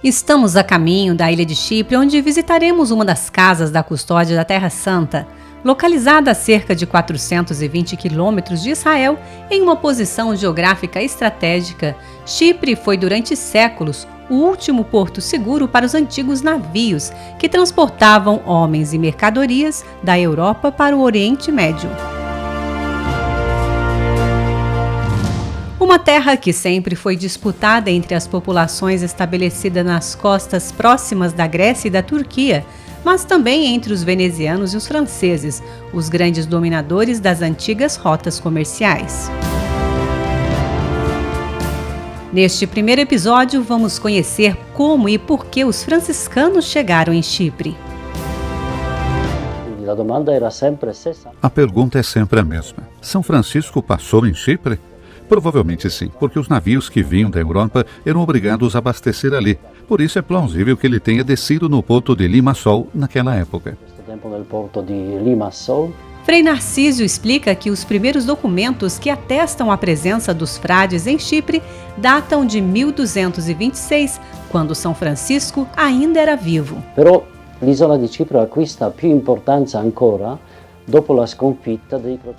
Estamos a caminho da ilha de Chipre, onde visitaremos uma das casas da custódia da Terra Santa, localizada a cerca de 420 quilômetros de Israel, em uma posição geográfica estratégica. Chipre foi durante séculos o último porto seguro para os antigos navios que transportavam homens e mercadorias da Europa para o Oriente Médio. Uma terra que sempre foi disputada entre as populações estabelecidas nas costas próximas da Grécia e da Turquia, mas também entre os venezianos e os franceses, os grandes dominadores das antigas rotas comerciais. Neste primeiro episódio, vamos conhecer como e por que os franciscanos chegaram em Chipre. A pergunta é sempre a mesma. São Francisco passou em Chipre? Provavelmente sim, porque os navios que vinham da Europa eram obrigados a abastecer ali. Por isso é plausível que ele tenha descido no porto de Limassol naquela época. Frei Narcísio explica que os primeiros documentos que atestam a presença dos frades em Chipre datam de 1226, quando São Francisco ainda era vivo. Però l'isola di Cipro acquista più importanza ancora.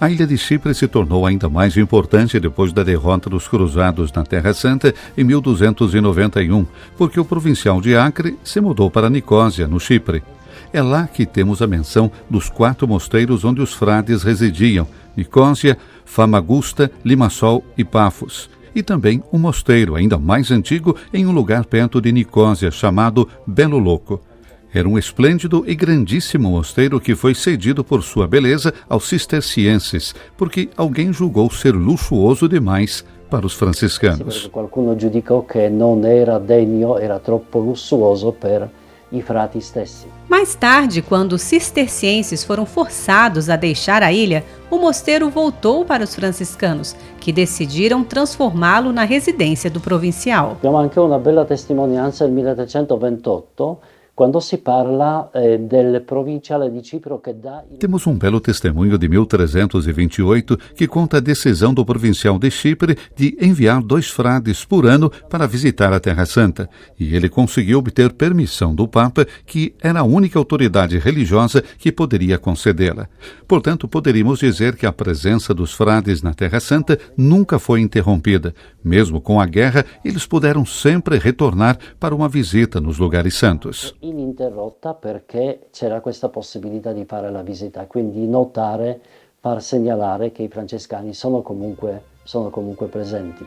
A ilha de Chipre se tornou ainda mais importante depois da derrota dos cruzados na Terra Santa em 1291, porque o provincial de Acre se mudou para Nicósia, no Chipre. É lá que temos a menção dos 4 mosteiros onde os frades residiam: Nicósia, Famagusta, Limassol e Pafos. E também um mosteiro ainda mais antigo em um lugar perto de Nicósia, chamado Belo Louco. Era um esplêndido e grandíssimo mosteiro que foi cedido por sua beleza aos cistercienses, porque alguém julgou ser luxuoso demais para os franciscanos. Qualcuno giudicò che non era degno, era troppo lussuoso per i frati stessi. Mais tarde, quando os cistercienses foram forçados a deixar a ilha, o mosteiro voltou para os franciscanos, que decidiram transformá-lo na residência do provincial. Abbiamo anche una bella testimonianza del 1328, quando se parla del provinciale di Cipro che dà... Temos um belo testemunho de 1328 que conta a decisão do provincial de Chipre de enviar 2 frades por ano para visitar a Terra Santa, e ele conseguiu obter permissão do Papa, que era a única autoridade religiosa que poderia concedê-la. Portanto, poderíamos dizer que a presença dos frades na Terra Santa nunca foi interrompida. Mesmo com a guerra, eles puderam sempre retornar para uma visita nos lugares santos. Ininterrotta perché c'era questa possibilità di fare la visita, quindi notare, far segnalare che i francescani sono comunque presenti.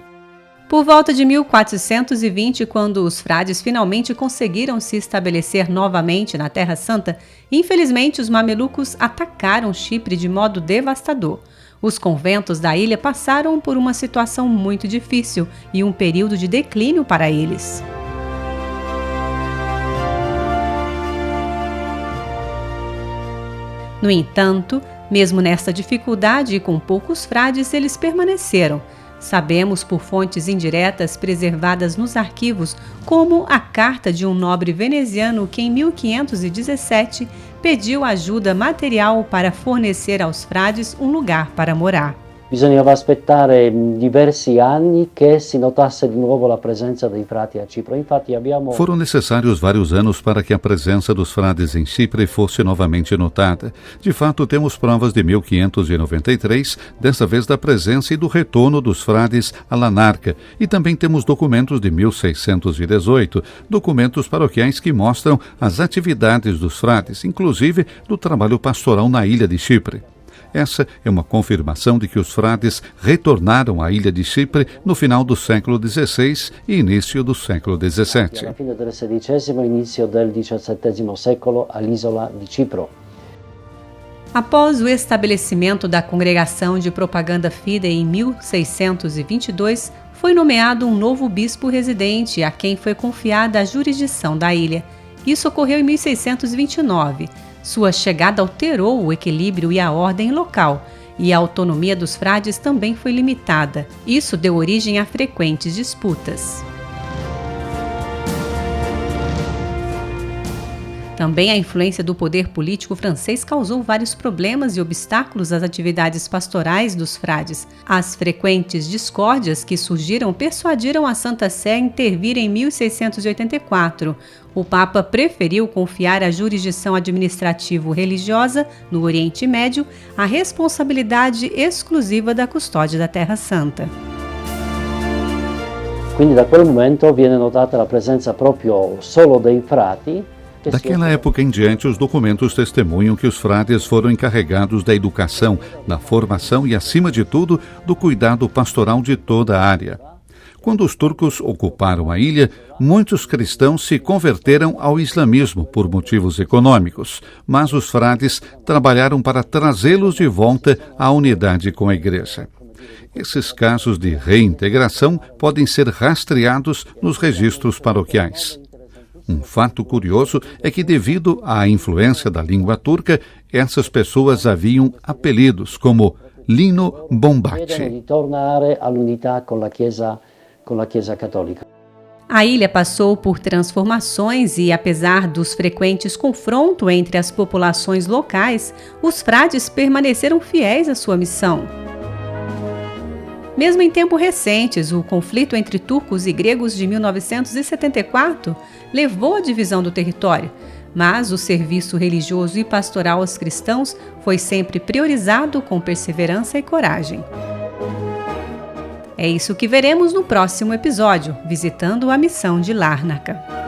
Por volta de 1420, quando os frades finalmente conseguiram se estabelecer novamente na Terra Santa, infelizmente os mamelucos atacaram Chipre de modo devastador. Os conventos da ilha passaram por uma situação muito difícil e um período de declínio para eles. No entanto, mesmo nesta dificuldade e com poucos frades, eles permaneceram. Sabemos por fontes indiretas preservadas nos arquivos, como a carta de um nobre veneziano que em 1517 pediu ajuda material para fornecer aos frades um lugar para morar. Bisognava aspettare diversi anni che si notasse di nuovo la presenza dei frati a Cipro. Infatti abbiamo... Foram necessários vários anos para que a presença dos frades em Chipre fosse novamente notada. De fato, temos provas de 1593, dessa vez da presença e do retorno dos frades a Lanarca, e também temos documentos de 1618, documentos paroquiais que mostram as atividades dos frades, inclusive do trabalho pastoral na ilha de Chipre. Essa é uma confirmação de que os frades retornaram à ilha de Chipre no final do século XVI e início do século XVII. Alla fine del XVI e início del XVII século all'isola di Cipro. Após o estabelecimento da Congregação de Propaganda Fidei em 1622, foi nomeado um novo bispo residente a quem foi confiada a jurisdição da ilha. Isso ocorreu em 1629. Sua chegada alterou o equilíbrio e a ordem local, e a autonomia dos frades também foi limitada. Isso deu origem a frequentes disputas. Também a influência do poder político francês causou vários problemas e obstáculos às atividades pastorais dos frades. As frequentes discórdias que surgiram persuadiram a Santa Sé a intervir em 1684. O Papa preferiu confiar à jurisdição administrativo-religiosa no Oriente Médio a responsabilidade exclusiva da custódia da Terra Santa. Quindi da quel momento viene notata la presenza proprio solo dei frati. Daquela época em diante, os documentos testemunham que os frades foram encarregados da educação, da formação e, acima de tudo, do cuidado pastoral de toda a área. Quando os turcos ocuparam a ilha, muitos cristãos se converteram ao islamismo por motivos econômicos, mas os frades trabalharam para trazê-los de volta à unidade com a igreja. Esses casos de reintegração podem ser rastreados nos registros paroquiais. Um fato curioso é que, devido à influência da língua turca, essas pessoas haviam apelidos como Lino Bombacci. Di tornare all'unità con la Chiesa cattolica. A ilha passou por transformações e, apesar dos frequentes confrontos entre as populações locais, os frades permaneceram fiéis à sua missão. Mesmo em tempos recentes, o conflito entre turcos e gregos de 1974 levou à divisão do território, mas o serviço religioso e pastoral aos cristãos foi sempre priorizado com perseverança e coragem. É isso que veremos no próximo episódio, visitando a missão de Lárnaca.